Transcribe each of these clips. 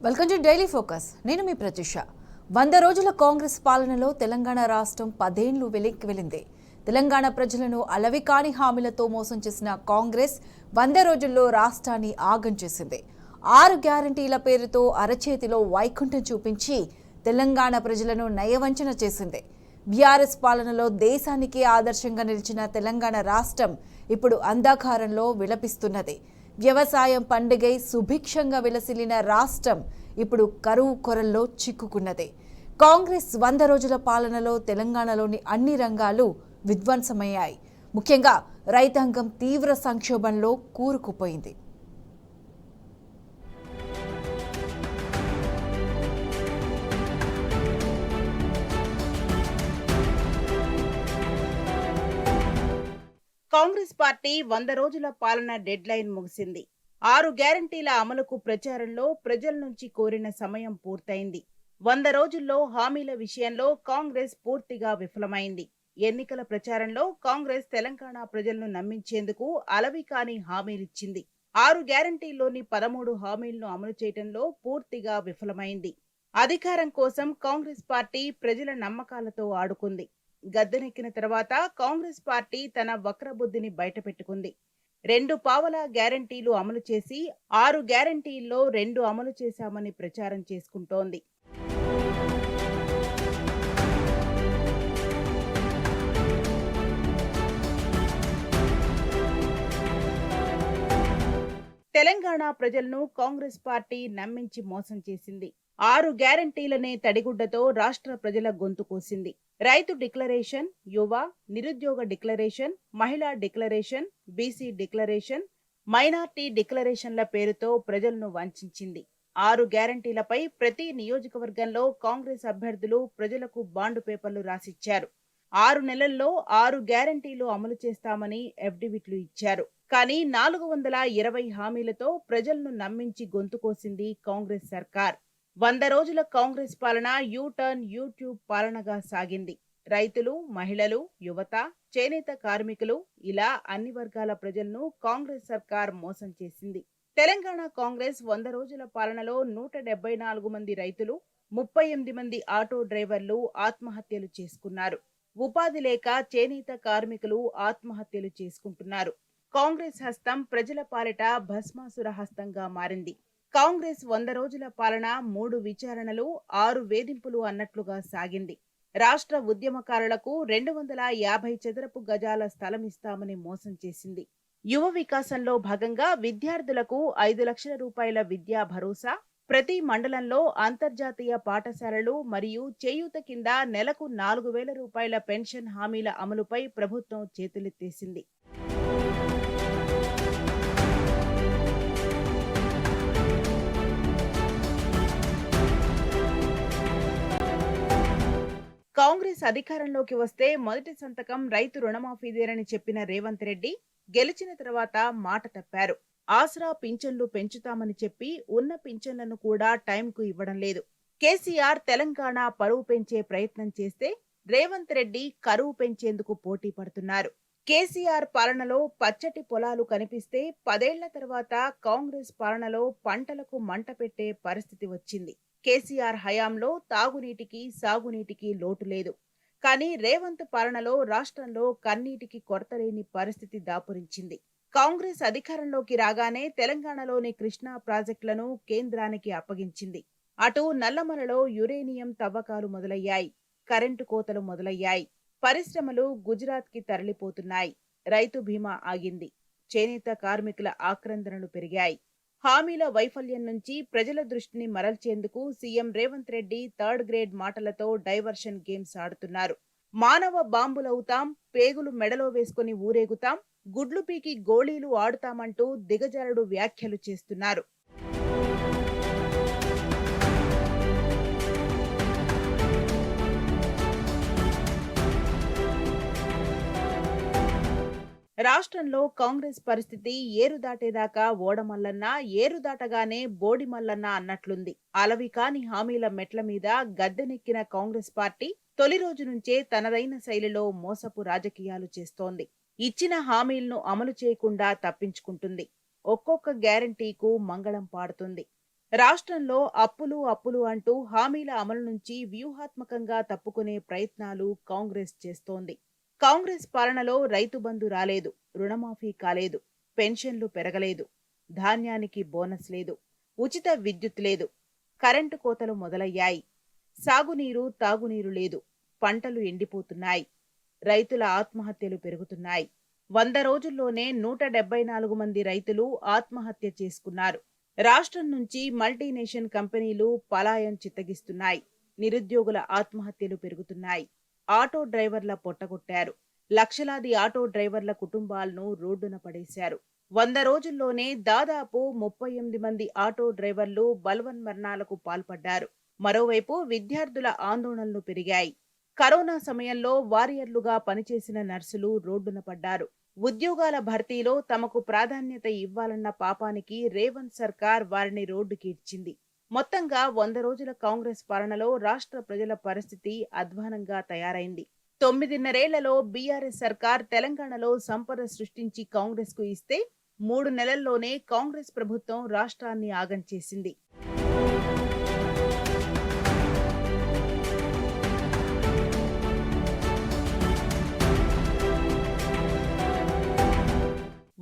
Welcome to daily focus. నేను మీ ప్రత్యూష. 100 రోజుల కాంగ్రెస్ పాలనలో తెలంగాణ రాష్ట్రం 10 ఏళ్లు వెలిక్కి వెళ్ళింది. తెలంగాణ ప్రజలను అలవికాని హామీలతో మోసం చేసిన కాంగ్రెస్ 100 రోజుల్లో రాష్ట్రాన్ని ఆగం చేసింది. 6 గ్యారంటీల పేరుతో అరచేతిలో వైకుంఠం చూపించి తెలంగాణ ప్రజలను నయవంచన చేసింది. బీఆర్ఎస్ పాలనలో దేశానికే ఆదర్శంగా నిలిచిన తెలంగాణ రాష్ట్రం ఇప్పుడు అంధకారంలో విలపిస్తున్నది. వ్యవసాయం పండుగై సుభిక్షంగా విలసిల్లిన రాష్ట్రం ఇప్పుడు కరువు కొరల్లో చిక్కుకున్నది. కాంగ్రెస్ 100 రోజుల పాలనలో తెలంగాణలోని అన్ని రంగాలు విధ్వంసమయ్యాయి. ముఖ్యంగా రైతాంగం తీవ్ర సంక్షోభంలో కూరుకుపోయింది. కాంగ్రెస్ పార్టీ 100 రోజుల పాలన డెడ్ లైన్ ముగిసింది. 6 గ్యారంటీల అమలుకు ప్రచారంలో ప్రజల నుంచి కోరిన సమయం పూర్తయింది. 100 రోజుల్లో హామీల విషయంలో కాంగ్రెస్ పూర్తిగా విఫలమైంది. ఎన్నికల ప్రచారంలో కాంగ్రెస్ తెలంగాణ ప్రజలను నమ్మించేందుకు అలవికాని హామీలిచ్చింది. 6 గ్యారంటీల్లోని 13 హామీలను అమలు చేయడంలో పూర్తిగా విఫలమైంది. అధికారం కోసం కాంగ్రెస్ పార్టీ ప్రజల నమ్మకాలతో ఆడుకుంది. గద్దెనెక్కిన తర్వాత కాంగ్రెస్ పార్టీ తన వక్రబుద్ధిని బయటపెట్టుకుంది. 2 పావల గ్యారంటీలు అమలు చేసి 6 గ్యారంటీల్లో 2 అమలు చేశామని ప్రచారం చేసుకుంటోంది. తెలంగాణ ప్రజలను కాంగ్రెస్ పార్టీ నమ్మించి మోసం చేసింది. 6 గ్యారంటీలనే తడిగుడ్డతో రాష్ట్ర ప్రజల గొంతు కోసింది. రైతు డిక్లరేషన్, యువ నిరుద్యోగ డిక్లరేషన్, మహిళా డిక్లరేషన్, బీసీ డిక్లరేషన్, మైనార్టీ డిక్లరేషన్ల పేరుతో ప్రజలను వంచింది. 6 గ్యారంటీలపై ప్రతి నియోజకవర్గంలో కాంగ్రెస్ అభ్యర్థులు ప్రజలకు బాండు పేపర్లు రాసిచ్చారు. 6 నెలల్లో 6 గ్యారంటీలు అమలు చేస్తామని ఎఫ్డివిట్లు ఇచ్చారు. కానీ 420 హామీలతో ప్రజలను నమ్మించి గొంతు కోసింది కాంగ్రెస్ సర్కార్. 100 రోజుల కాంగ్రెస్ పాలన యూటర్న్ యూట్యూబ్ పాలనగా సాగింది. రైతులు, మహిళలు, యువత, చేనేత కార్మికులు ఇలా అన్ని వర్గాల ప్రజలను కాంగ్రెస్ సర్కార్ మోసం చేసింది. తెలంగాణ కాంగ్రెస్ 100 రోజుల పాలనలో 174 మంది రైతులు, 38 మంది ఆటో డ్రైవర్లు ఆత్మహత్యలు చేసుకున్నారు. ఉపాధి లేక చేనేత కార్మికులు ఆత్మహత్యలు చేసుకుంటున్నారు. కాంగ్రెస్ హస్తం ప్రజల పాలిట భస్మాసుర హస్తంగా మారింది. కాంగ్రెస్ 100 రోజుల పాలన 3 విచారణలు, 6 వేధింపులు అన్నట్లుగా సాగింది. రాష్ట్ర ఉద్యమకారులకు 250 చదరపు గజాల స్థలం ఇస్తామని మోసం చేసింది. యువ వికాసంలో భాగంగా విద్యార్థులకు 5 లక్షల రూపాయల విద్యా భరోసా, ప్రతి మండలంలో అంతర్జాతీయ పాఠశాలలు మరియు చేయూత కింద నెలకు 4,000 రూపాయల పెన్షన్ హామీల అమలుపై ప్రభుత్వం చేతులెత్తేసింది. కాంగ్రెస్ అధికారంలోకి వస్తే మొదటి సంతకం రైతు రుణమాఫీదేనని చెప్పిన రేవంత్ రెడ్డి గెలిచిన తర్వాత మాట తప్పారు. ఆసరా పింఛన్లు పెంచుతామని చెప్పి ఉన్న పింఛన్లను కూడా టైంకు ఇవ్వడం లేదు. కేసీఆర్ తెలంగాణ పరువు పెంచే ప్రయత్నం చేస్తే రేవంత్ రెడ్డి కరువు పెంచేందుకు పోటీ పడుతున్నారు. కేసీఆర్ పాలనలో పచ్చటి పొలాలు కనిపిస్తే 10 ఏళ్ల తర్వాత కాంగ్రెస్ పాలనలో పంటలకు మంట పెట్టే పరిస్థితి వచ్చింది. కేసీఆర్ హయాంలో తాగునీటికి, సాగునీటికి లోటు లేదు. కానీ రేవంత్ పాలనలో రాష్ట్రంలో కన్నీటికి కొరత లేని పరిస్థితి దాపురించింది. కాంగ్రెస్ అధికారంలోకి రాగానే తెలంగాణలోని కృష్ణా ప్రాజెక్టులను కేంద్రానికి అప్పగించింది. అటు నల్లమలలో యురేనియం తవ్వకాలు మొదలయ్యాయి. కరెంటు కోతలు మొదలయ్యాయి. పరిశ్రమలు గుజరాత్కి తరలిపోతున్నాయి. రైతు బీమా ఆగింది. చేనేత కార్మికుల ఆక్రందనలు పెరిగాయి. హామీల వైఫల్యం నుంచి ప్రజల దృష్టిని మరల్చేందుకు CM Revanth Reddy 3rd grade మాటలతో డైవర్షన్ గేమ్స్ ఆడుతున్నారు. మానవ బాంబులవుతాం, పేగులు మెడలో వేసుకుని ఊరేగుతాం, గుడ్లు పీకి గోళీలు ఆడుతామంటూ దిగజారుడు వ్యాఖ్యలు చేస్తున్నారు. రాష్ట్రంలో కాంగ్రెస్ పరిస్థితి ఏరు దాటేదాకా ఓడమల్లన్న, ఏరు దాటగానే బోడిమల్లన్న అన్నట్లుంది. అలవికాని హామీల మెట్ల మీద గద్దెనెక్కిన కాంగ్రెస్ పార్టీ తొలి రోజు నుంచే తనదైన శైలిలో మోసపు రాజకీయాలు చేస్తోంది. ఇచ్చిన హామీలను అమలు చేయకుండా తప్పించుకుంటుంది. ఒక్కొక్క గ్యారంటీకు మంగళం పాడుతుంది. రాష్ట్రంలో అప్పులు అంటూ హామీల అమలు నుంచి వ్యూహాత్మకంగా తప్పుకునే ప్రయత్నాలు కాంగ్రెస్ చేస్తోంది. కాంగ్రెస్ పాలనలో రైతు బంధు రాలేదు, రుణమాఫీ కాలేదు, పెన్షన్లు పెరగలేదు, ధాన్యానికి బోనస్ లేదు, ఉచిత విద్యుత్ లేదు, కరెంటు కోతలు మొదలయ్యాయి, సాగునీరు తాగునీరు లేదు, పంటలు ఎండిపోతున్నాయి, రైతుల ఆత్మహత్యలు పెరుగుతున్నాయి. 100 రోజుల్లోనే 174 మంది రైతులు ఆత్మహత్య చేసుకున్నారు. రాష్ట్రం నుంచి మల్టీనేషన్ కంపెనీలు పలాయం చిత్తగిస్తున్నాయి. నిరుద్యోగుల ఆత్మహత్యలు పెరుగుతున్నాయి. ఆటో డ్రైవర్ల పొట్టగొట్టారు. లక్షలాది ఆటో డ్రైవర్ల కుటుంబాలను రోడ్డున పడేశారు. 100 రోజుల్లోనే దాదాపు 38 మంది ఆటో డ్రైవర్లు బలవన్మరణాలకు పాల్పడ్డారు. మరోవైపు విద్యార్థుల ఆందోళనలు పెరిగాయి. కరోనా సమయంలో వారియర్లుగా పనిచేసిన నర్సులు రోడ్డున పడ్డారు. ఉద్యోగాల భర్తీలో తమకు ప్రాధాన్యత ఇవ్వాలన్న పాపానికి రేవంత్ సర్కార్ వారిని రోడ్డుకి ఇచ్చింది. మొత్తంగా 100 రోజుల కాంగ్రెస్ పాలనలో రాష్ట్ర ప్రజల పరిస్థితి అధ్వానంగా తయారైంది. 9.5 బీఆర్ఎస్ సర్కార్ తెలంగాణలో సంపద సృష్టించి కాంగ్రెస్ కు ఇస్తే 3 నెలల్లోనే కాంగ్రెస్ ప్రభుత్వం రాష్ట్రాన్ని ఆగం చేసింది.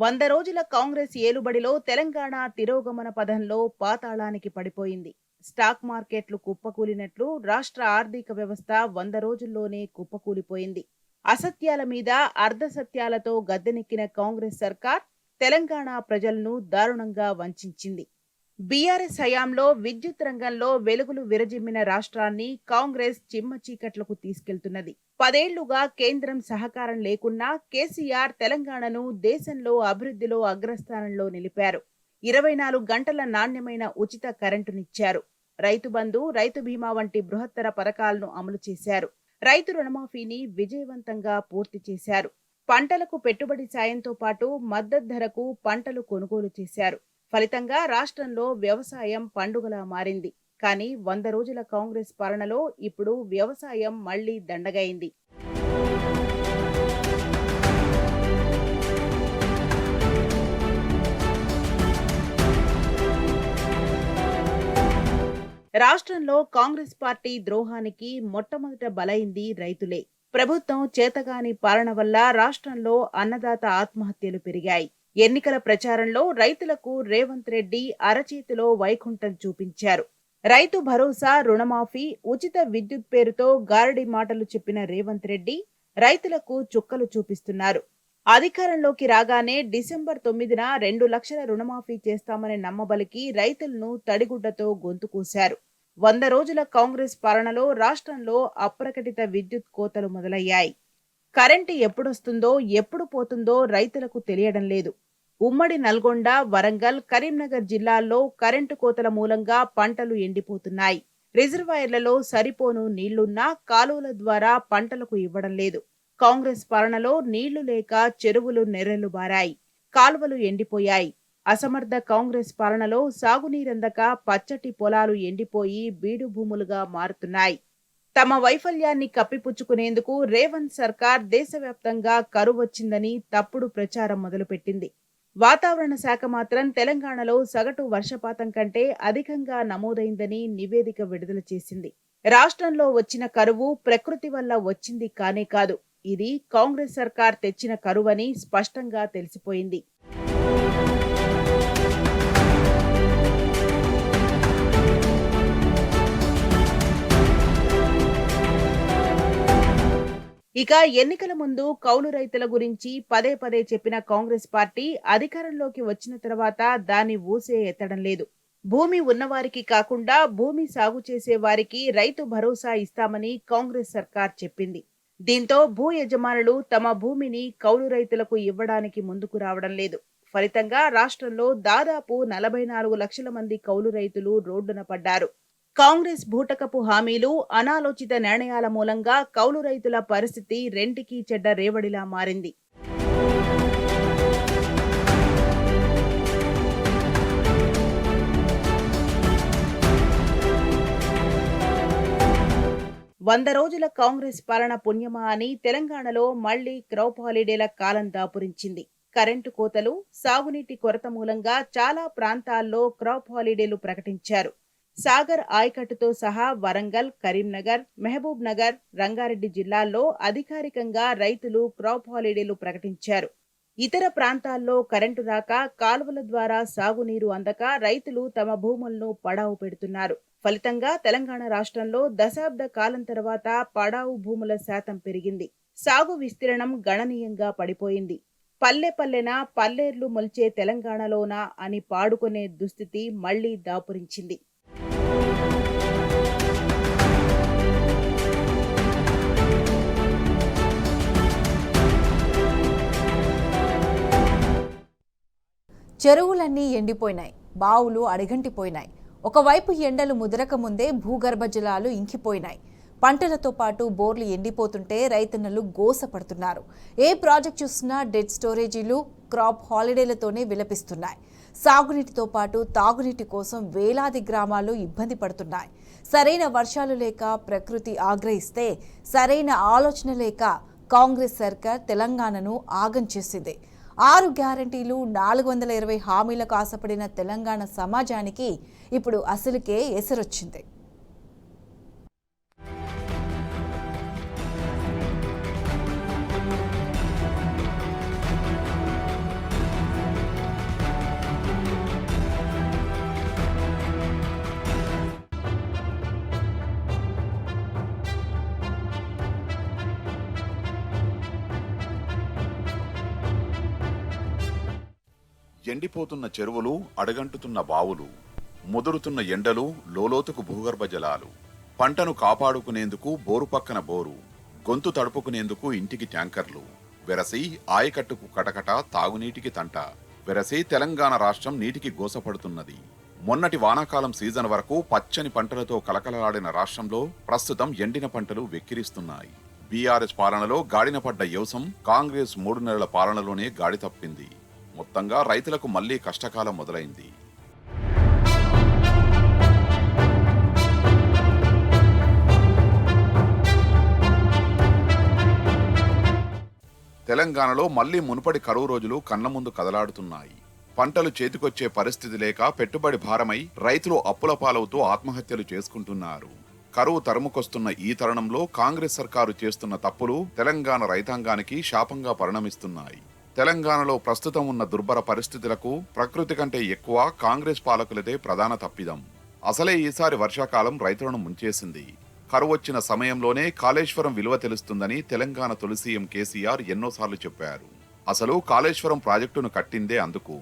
వంద రోజుల కాంగ్రెస్ ఏలుబడిలో తెలంగాణ తిరోగమన పథంలో పాతాళానికి పడిపోయింది. స్టాక్ మార్కెట్లు కుప్పకూలినట్లు రాష్ట్ర ఆర్థిక వ్యవస్థ 100 రోజుల్లోనే కుప్పకూలిపోయింది. అసత్యాల మీద అర్ధసత్యాలతో గద్దెనెక్కిన కాంగ్రెస్ సర్కార్ తెలంగాణ ప్రజలను దారుణంగా వంచింది. బీఆర్ఎస్ హయాంలో విద్యుత్ రంగంలో వెలుగులు విరజిమ్మిన రాష్ట్రాన్ని కాంగ్రెస్ చిమ్మ చీకట్లకు తీసుకెళ్తున్నది. 10 ఏళ్లుగా కేంద్రం సహకారం లేకున్నా కేసీఆర్ తెలంగాణను దేశంలో అభివృద్ధిలో అగ్రస్థానంలో నిలిపారు. 24 గంటల నాణ్యమైన ఉచిత కరెంటునిచ్చారు. రైతు బంధు, రైతు బీమా వంటి బృహత్తర పథకాలను అమలు చేశారు. రైతు రుణమాఫీని విజయవంతంగా పూర్తి చేశారు. పంటలకు పెట్టుబడి సాయంతో పాటు మద్దతు ధరకు పంటలు కొనుగోలు చేశారు. ఫలితంగా రాష్ట్రంలో వ్యవసాయం పండుగలా మారింది. కానీ 100 రోజుల కాంగ్రెస్ పాలనలో ఇప్పుడు వ్యవసాయం మళ్లీ దండగైంది. రాష్ట్రంలో కాంగ్రెస్ పార్టీ ద్రోహానికి మొట్టమొదట బలైంది రైతులే. ప్రభుత్వం చేతగాని పాలన వల్ల రాష్ట్రంలో అన్నదాత ఆత్మహత్యలు పెరిగాయి. ఎన్నికల ప్రచారంలో రైతులకు రేవంత్ రెడ్డి అరచేతిలో వైకుంఠం చూపించారు. రైతు భరోసా, రుణమాఫీ, ఉచిత విద్యుత్ పేరుతో గారడి మాటలు చెప్పిన రేవంత్ రెడ్డి రైతులకు చుక్కలు చూపిస్తున్నారు. అధికారంలోకి రాగానే డిసెంబర్ 9న 2 లక్షల రుణమాఫీ చేస్తామని నమ్మబలికి రైతులను తడిగుడ్డతో గొంతు కూశారు. 100 రోజుల కాంగ్రెస్ పాలనలో రాష్ట్రంలో అప్రకటిత విద్యుత్ కోతలు మొదలయ్యాయి. కరెంటు ఎప్పుడొస్తుందో ఎప్పుడు పోతుందో రైతులకు తెలియడం లేదు. ఉమ్మడి నల్గొండ, వరంగల్, కరీంనగర్ జిల్లాల్లో కరెంటు కోతల మూలంగా పంటలు ఎండిపోతున్నాయి. రిజర్వాయర్లలో సరిపోను నీళ్లున్నా కాలువల ద్వారా పంటలకు ఇవ్వడం లేదు. కాంగ్రెస్ పాలనలో నీళ్లు లేక చెరువులు నెర్రెలు బారాయి, కాలువలు ఎండిపోయాయి. అసమర్థ కాంగ్రెస్ పాలనలో సాగునీరందక పచ్చటి పొలాలు ఎండిపోయి బీడు భూములుగా మారుతున్నాయి. తమ వైఫల్యాన్ని కప్పిపుచ్చుకునేందుకు రేవంత్ సర్కార్ దేశవ్యాప్తంగా కరువు వచ్చిందని తప్పుడు ప్రచారం మొదలుపెట్టింది. వాతావరణ శాఖ మాత్రం తెలంగాణలో సగటు వర్షపాతం కంటే అధికంగా నమోదైందని నివేదిక విడుదల చేసింది. రాష్ట్రంలో వచ్చిన కరువు ప్రకృతి వల్ల వచ్చింది కానే కాదు, ఇది కాంగ్రెస్ సర్కార్ తెచ్చిన కరువని స్పష్టంగా తెలిసిపోయింది. ఇక ఎన్నికల ముందు కౌలు రైతుల గురించి పదే పదే చెప్పిన కాంగ్రెస్ పార్టీ అధికారంలోకి వచ్చిన తర్వాత దాన్ని ఊసే ఎత్తడం లేదు. భూమి ఉన్నవారికి కాకుండా భూమి సాగు చేసే వారికి రైతు భరోసా ఇస్తామని కాంగ్రెస్ సర్కార్ చెప్పింది. దీంతో భూ యజమానులు తమ భూమిని కౌలు రైతులకు ఇవ్వడానికి ముందుకు రావడం లేదు. ఫలితంగా రాష్ట్రంలో దాదాపు 44 లక్షల మంది కౌలు రైతులు రోడ్డున పడ్డారు. కాంగ్రెస్ బూటకపు హామీలు, అనాలోచిత నిర్ణయాల మూలంగా కౌలు రైతుల పరిస్థితి రెంటికి చెడ్డ రేవడిలా మారింది. వంద రోజుల కాంగ్రెస్ పాలన పుణ్యమా అని తెలంగాణలో మళ్లీ క్రాప్ హాలిడేల కాలం దాపురించింది. కరెంటు కోతలు, సాగునీటి కొరత మూలంగా చాలా ప్రాంతాల్లో క్రాప్ హాలిడేలు ప్రకటించారు. సాగర్ ఆయకట్టుతో సహా వరంగల్, కరీంనగర్, మహబూబ్ నగర్, రంగారెడ్డి జిల్లాల్లో అధికారికంగా రైతులు క్రాప్ హాలిడేలు ప్రకటించారు. ఇతర ప్రాంతాల్లో కరెంటు రాక, కాలువల ద్వారా సాగునీరు అందక రైతులు తమ భూములను పడావు పెడుతున్నారు. ఫలితంగా తెలంగాణ రాష్ట్రంలో దశాబ్ద కాలం తర్వాత పడావు భూముల శాతం పెరిగింది. సాగు విస్తీర్ణం గణనీయంగా పడిపోయింది. పల్లె పల్లెన పల్లేర్లు మొల్చే తెలంగాణలోనా అని పాడుకునే దుస్థితి మళ్లీ దాపురించింది. చెరువులన్నీ ఎండిపోయినాయి, బావులు అడిగంటిపోయినాయి. ఒకవైపు ఎండలు ముదరక ముందే భూగర్భ జలాలు ఇంకిపోయినాయి. పంటలతో పాటు బోర్లు ఎండిపోతుంటే రైతన్నలు గోసపడుతున్నారు. ఏ ప్రాజెక్ట్ చూసినా డెడ్ స్టోరేజీలు, క్రాప్ హాలిడేలతోనే విలపిస్తున్నాయి. సాగునీటితో పాటు తాగునీటి కోసం వేలాది గ్రామాలు ఇబ్బంది పడుతున్నాయి. సరైన వర్షాలు లేక ప్రకృతి ఆగ్రహిస్తే, సరైన ఆలోచన లేక కాంగ్రెస్ సర్కార్ తెలంగాణను ఆగం చేసింది. 6 గ్యారంటీలు, 420 హామీలకు ఆశపడిన తెలంగాణ సమాజానికి ఇప్పుడు అసలుకే ఎసరొచ్చింది. ఎండిపోతున్న చెరువులు, అడగంటుతున్న బావులు, ముదురుతున్న ఎండలు, లోలోతుకు భూగర్భ జలాలు, పంటను కాపాడుకునేందుకు బోరు పక్కన బోరు, గొంతు తడుపుకునేందుకు ఇంటికి ట్యాంకర్లు, వెరసి ఆయకట్టుకు కటకట, తాగునీటికి తంట, వెరసి తెలంగాణ రాష్ట్రం నీటికి గోసపడుతున్నది. మొన్నటి వానాకాలం సీజన్ వరకు పచ్చని పంటలతో కలకలలాడిన రాష్ట్రంలో ప్రస్తుతం ఎండిన పంటలు వెక్కిరిస్తున్నాయి. బీఆర్ఎస్ పాలనలో గాడిన పడ్డ యవసం కాంగ్రెస్ 3 నెలల పాలనలోనే గాడి తప్పింది. మొత్తంగా రైతులకు మళ్లీ కష్టకాలం మొదలైంది. తెలంగాణలో మళ్లీ మునుపటి కరువు రోజులు కళ్ల ముందు కదలాడుతున్నాయి. పంటలు చేతికొచ్చే పరిస్థితి లేక పెట్టుబడి భారమై రైతులు అప్పుల పాలవుతూ ఆత్మహత్యలు చేసుకుంటున్నారు. కరువు తరుముకొస్తున్న ఈ తరుణంలో కాంగ్రెస్ సర్కారు చేస్తున్న తప్పులు తెలంగాణ రైతాంగానికి శాపంగా పరిణమిస్తున్నాయి. తెలంగాణలో ప్రస్తుతం ఉన్న దుర్భర పరిస్థితులకు ప్రకృతి కంటే ఎక్కువ కాంగ్రెస్ పాలకులదే ప్రధాన తప్పిదం. అసలే ఈసారి వర్షాకాలం రైతులను ముంచేసింది. కరువొచ్చిన సమయంలోనే కాళేశ్వరం విలువ తెలుస్తుందని తెలంగాణ తొలి సీఎం కేసీఆర్ ఎన్నోసార్లు చెప్పారు. అసలు కాళేశ్వరం ప్రాజెక్టును కట్టిందే అందుకు.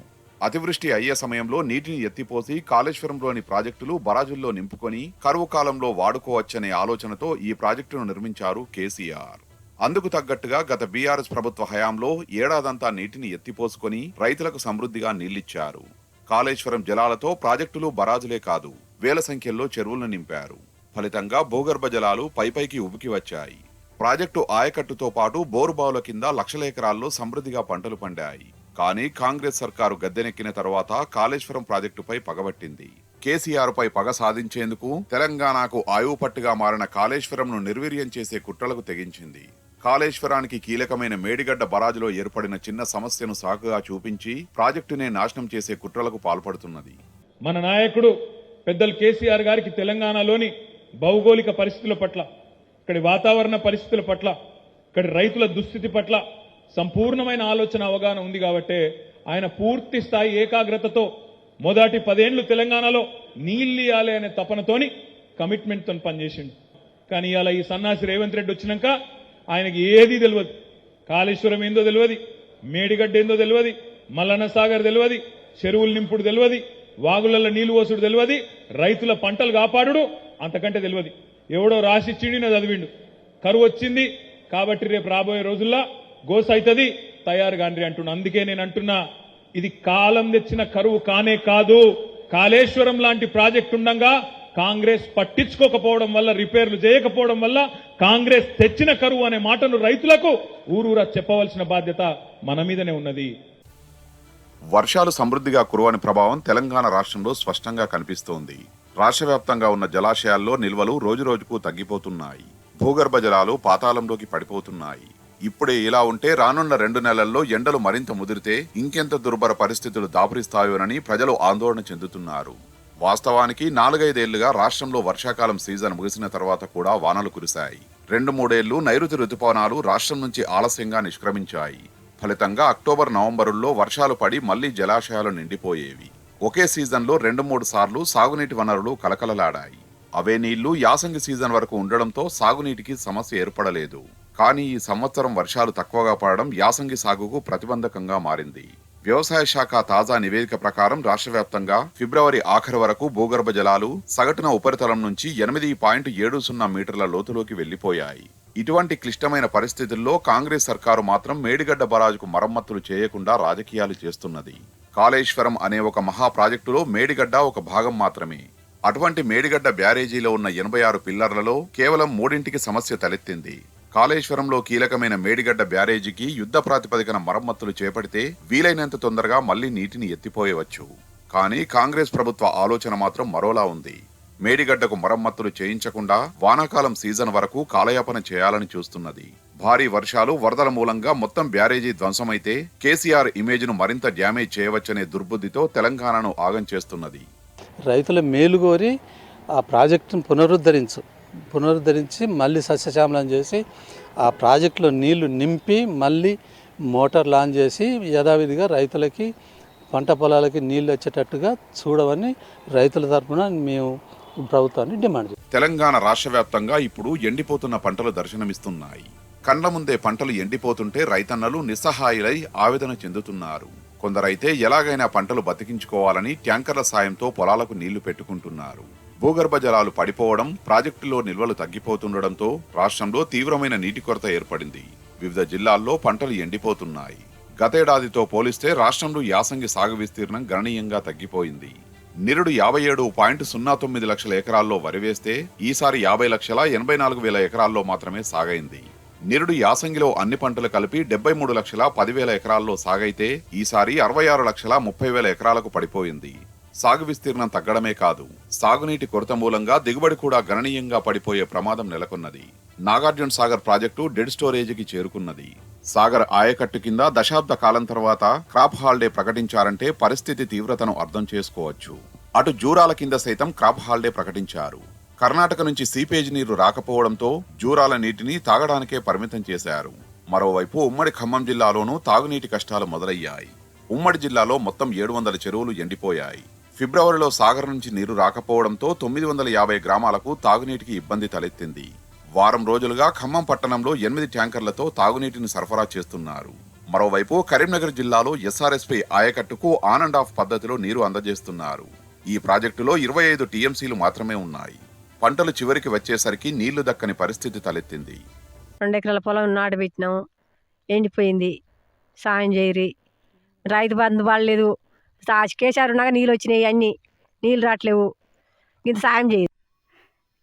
అతివృష్టి అయ్యే సమయంలో నీటిని ఎత్తిపోసి కాళేశ్వరంలోని ప్రాజెక్టులు బరాజుల్లో నింపుకొని కరువు కాలంలో వాడుకోవచ్చనే ఆలోచనతో ఈ ప్రాజెక్టును నిర్మించారు కేసీఆర్. అందుకు తగ్గట్టుగా గత బీఆర్ఎస్ ప్రభుత్వ హయాంలో ఏడాదంతా నీటిని ఎత్తిపోసుకొని రైతులకు సమృద్ధిగా నీళ్లిచ్చారు. కాళేశ్వరం జలాలతో ప్రాజెక్టులు బరాజులే కాదు, వేల సంఖ్యలో చెరువులను నింపారు. ఫలితంగా భూగర్భ జలాలు పైపైకి ఉబికి వచ్చాయి. ప్రాజెక్టు ఆయకట్టుతో పాటు బోరుబావుల కింద లక్షల ఎకరాల్లో సమృద్ధిగా పంటలు పండాయి. కానీ కాంగ్రెస్ సర్కారు గద్దెనెక్కిన తర్వాత కాళేశ్వరం ప్రాజెక్టుపై పగబట్టింది. కేసీఆర్ పై పగ సాధించేందుకు తెలంగాణకు ఆయువు పట్టుగా మారిన కాళేశ్వరంను నిర్వీర్యం చేసే కుట్రలకు తెగించింది. కాళేశ్వరానికి కీలకమైన మేడిగడ్డ బరాజులో ఏర్పడిన చిన్న సమస్యను సాకుగా చూపించి ప్రాజెక్టునే నాశనం చేసే కుట్రలకు పాల్పడుతున్నది. మన నాయకుడు పెద్దలు కేసీఆర్ గారికి తెలంగాణలోని భౌగోళిక పరిస్థితుల పట్ల, ఇక్కడి వాతావరణ పరిస్థితుల పట్ల, ఇక్కడి రైతుల దుస్థితి పట్ల సంపూర్ణమైన ఆలోచన అవగాహన ఉంది కాబట్టి ఆయన పూర్తి స్థాయి ఏకాగ్రతతో మొదటి 10 ఏళ్లు తెలంగాణలో నీళ్లు ఇవ్వాలి అనే తపనతోని కమిట్మెంట్తో పనిచేసిండు. కానీ ఇవాళ ఈ సన్నాసి రేవంత్ రెడ్డి వచ్చినాక ఆయనకి ఏదీ తెలియదు. కాళేశ్వరం ఏందో తెలియదు, మేడిగడ్డ ఏందో తెలియదు, మల్లన్న సాగర్ తెలియదు, చెరువులు నింపుడు తెలియదు, వాగులలో నీళ్లు పోసుడు తెలియదు, రైతుల పంటలు కాపాడు అంతకంటే తెలియదు. ఎవడో రాసిచ్చిండి నా చదివిండు. కరువు వచ్చింది కాబట్టి రేపు రాబోయే రోజుల్లో గోస అవుతుంది, తయారు కాండ్రి అంటున్నా. అందుకే నేను అంటున్నా, ఇది కాలం తెచ్చిన కరువు కానే కాదు. కాళేశ్వరం లాంటి ప్రాజెక్టు ఉండగా కాంగ్రెస్ పట్టించుకోకపోవడం వల్ల, రిపేర్లు చేయకపోవడం వల్ల కాంగ్రెస్ తెచ్చిన కరువు అనే మాటను రైతులకు ఊరూరా చెప్పవలసిన బాధ్యత మన మీదనే ఉన్నది. వర్షాలు సమృద్ధిగా కురవని ప్రభావం తెలంగాణ రాష్ట్రంలో స్పష్టంగా కనిపిస్తోంది. రాష్ట్ర వ్యాప్తంగా ఉన్న జలాశయాల్లో నిల్వలు రోజురోజుకు తగ్గిపోతున్నాయి. భూగర్భ జలాలు పాతాళంలోకి పడిపోతున్నాయి. ఇప్పుడే ఇలా ఉంటే రానున్న 2 నెలల్లో ఎండలు మరింత ముదిరితే ఇంకెంత దుర్భర పరిస్థితులు దాపురిస్తాయోనని ప్రజలు ఆందోళన చెందుతున్నారు. వాస్తవానికి 4-5 ఏళ్లుగా రాష్ట్రంలో వర్షాకాలం సీజన్ ముగిసిన తర్వాత కూడా వానలు కురిశాయి. 2-3 ఏళ్లు నైరుతి రుతుపవనాలు రాష్ట్రం నుంచి ఆలస్యంగా నిష్క్రమించాయి. ఫలితంగా అక్టోబర్-నవంబరుల్లో వర్షాలు పడి మళ్లీ జలాశయాలు నిండిపోయేవి. ఒకే సీజన్లో 2-3 సార్లు సాగునీటి వనరులు కలకలలాడాయి. అవే నీళ్లు యాసంగి సీజన్ వరకు ఉండడంతో సాగునీటికి సమస్య ఏర్పడలేదు. కానీ ఈ సంవత్సరం వర్షాలు తక్కువగా పడడం యాసంగి సాగుకు ప్రతిబంధకంగా మారింది. వ్యవసాయ శాఖ తాజా నివేదిక ప్రకారం రాష్ట్ర వ్యాప్తంగా ఫిబ్రవరి ఆఖరు వరకు భూగర్భ జలాలు సగటున ఉపరితలం నుంచి 8.70 మీటర్ల లోతులోకి వెళ్లిపోయాయి. ఇటువంటి క్లిష్టమైన పరిస్థితుల్లో కాంగ్రెస్ సర్కారు మాత్రం మేడిగడ్డ బరాజుకు మరమ్మతులు చేయకుండా రాజకీయాలు చేస్తున్నది. కాళేశ్వరం అనే ఒక మహా ప్రాజెక్టులో మేడిగడ్డ ఒక భాగం మాత్రమే. అటువంటి మేడిగడ్డ బ్యారేజీలో ఉన్న 86 పిల్లర్లలో కేవలం 3ంటికి సమస్య తలెత్తింది. కాళేశ్వరంలో కీలకమైన మేడిగడ్డ బ్యారేజీకి యుద్ధ ప్రాతిపదికన మరమ్మతులు చేపడితే వీలైనంత తొందరగా మళ్లీ నీటిని ఎత్తిపోయవచ్చు. కానీ కాంగ్రెస్ ప్రభుత్వ ఆలోచన మాత్రం మరోలా ఉంది. మేడిగడ్డకు మరమ్మతులు చేయించకుండా వానాకాలం సీజన్ వరకు కాలయాపన చేయాలని చూస్తున్నది. భారీ వర్షాలు, వరదల మూలంగా మొత్తం బ్యారేజీ ధ్వంసమైతే కేసీఆర్ ఇమేజ్ను మరింత డ్యామేజ్ చేయవచ్చనే దుర్బుద్ధితో తెలంగాణను ఆగం చేస్తున్నది. రైతుల మేలు కోరి ఆ ప్రాజెక్టును పునరుద్ధరించి మళ్ళీ సస్యశ్యామలం చేసి ఆ ప్రాజెక్టులో నీళ్లు నింపి మళ్ళీ మోటార్ లాంచ్ చేసి యథావిధిగా రైతులకి పంట పొలాలకి నీళ్లు వచ్చేటట్టుగా చూడమని రైతుల తరఫున మేము ప్రభుత్వాన్ని డిమాండ్ చేస్తాం. తెలంగాణ రాష్ట్ర వ్యాప్తంగా ఇప్పుడు ఎండిపోతున్న పంటలు దర్శనమిస్తున్నాయి. కండ్ల ముందే పంటలు ఎండిపోతుంటే రైతన్నలు నిస్సహాయులై ఆవేదన చెందుతున్నారు. కొందరైతే ఎలాగైనా పంటలు బతికించుకోవాలని ట్యాంకర్ల సాయంతో పొలాలకు నీళ్లు పెట్టుకుంటున్నారు. భూగర్భ జలాలు పడిపోవడం, ప్రాజెక్టులో నిల్వలు తగ్గిపోతుండటంతో రాష్ట్రంలో తీవ్రమైన నీటి కొరత ఏర్పడింది. వివిధ జిల్లాల్లో పంటలు ఎండిపోతున్నాయి. గతేడాదితో పోలిస్తే రాష్ట్రంలో యాసంగి సాగు విస్తీర్ణం గణనీయంగా తగ్గిపోయింది. నిరుడు 57.09 లక్షల ఎకరాల్లో వరి వేస్తే ఈసారి 50,84,000 ఎకరాల్లో మాత్రమే సాగైంది. నిరుడు యాసంగిలో అన్ని పంటలు కలిపి 73,10,000 ఎకరాల్లో సాగైతే ఈసారి 66,30,000 ఎకరాలకు పడిపోయింది. సాగు విస్తీర్ణం తగ్గడమే కాదు, సాగునీటి కొరత మూలంగా దిగుబడి కూడా గణనీయంగా పడిపోయే ప్రమాదం నెలకొన్నది. నాగార్జున సాగర్ ప్రాజెక్టు డెడ్ స్టోరేజీకి చేరుకున్నది. సాగర్ ఆయకట్టు కింద దశాబ్ద కాలం తర్వాత క్రాప్ హాలిడే ప్రకటించారంటే పరిస్థితి తీవ్రతను అర్థం చేసుకోవచ్చు. అటు జూరాల కింద సైతం క్రాప్ హాలిడే ప్రకటించారు. కర్ణాటక నుంచి సీపేజ్ నీరు రాకపోవడంతో జూరాల నీటిని తాగడానికే పరిమితం చేశారు. మరోవైపు ఉమ్మడి ఖమ్మం జిల్లాలోనూ తాగునీటి కష్టాలు మొదలయ్యాయి. ఉమ్మడి జిల్లాలో మొత్తం 700 చెరువులు ఎండిపోయాయి. ఫిబ్రవరిలో సాగర్ నుంచి నీరు రాకపోవడంతో 950 గ్రామాలకు తాగునీటికి ఇబ్బంది తలెత్తింది. వారం రోజులుగా ఖమ్మం పట్టణంలో 8 ట్యాంకర్లతో తాగునీటిని సరఫరా చేస్తున్నారు. మరోవైపు కరీంనగర్ జిల్లాలో ఎస్ఆర్ఎస్పీ ఆయకట్టుకు ఆన్ అండ్ ఆఫ్ పద్ధతిలో నీరు అందజేస్తున్నారు. ఈ ప్రాజెక్టులో 25 టీఎంసీలు మాత్రమే ఉన్నాయి. పంటలు చివరికి వచ్చేసరికి నీళ్లు దక్కని పరిస్థితి తలెత్తింది. 2 ఎకరాల పొలం నాటు పెట్టినాము, ఎండిపోయింది. సాయం చేయరి, రైతు బంధు పడలేదు. కేసీఆర్ ఉన్నాక నీళ్ళు వచ్చినాయి, అన్నీ నీళ్ళు రావట్లేవు. ఇంత సాయం చేయరు.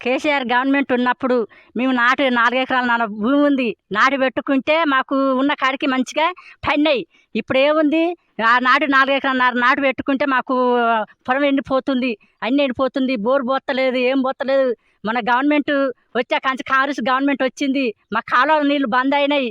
కేసీఆర్ గవర్నమెంట్ ఉన్నప్పుడు మేము 4 ఎకరాల భూమి ఉంది, నాటు పెట్టుకుంటే మాకు ఉన్న కాడికి మంచిగా పడినాయి. ఇప్పుడు ఏముంది, ఆ 4 ఎకరాల నాటు పెట్టుకుంటే మాకు పొలం ఎండిపోతుంది, అన్నీ ఎండిపోతుంది. బోరు పోతలేదు, ఏం పోతలేదు. మన గవర్నమెంట్ వచ్చాక కాంగ్రెస్ గవర్నమెంట్ వచ్చింది, మా కాలువల నీళ్లు బంద్ అయినాయి.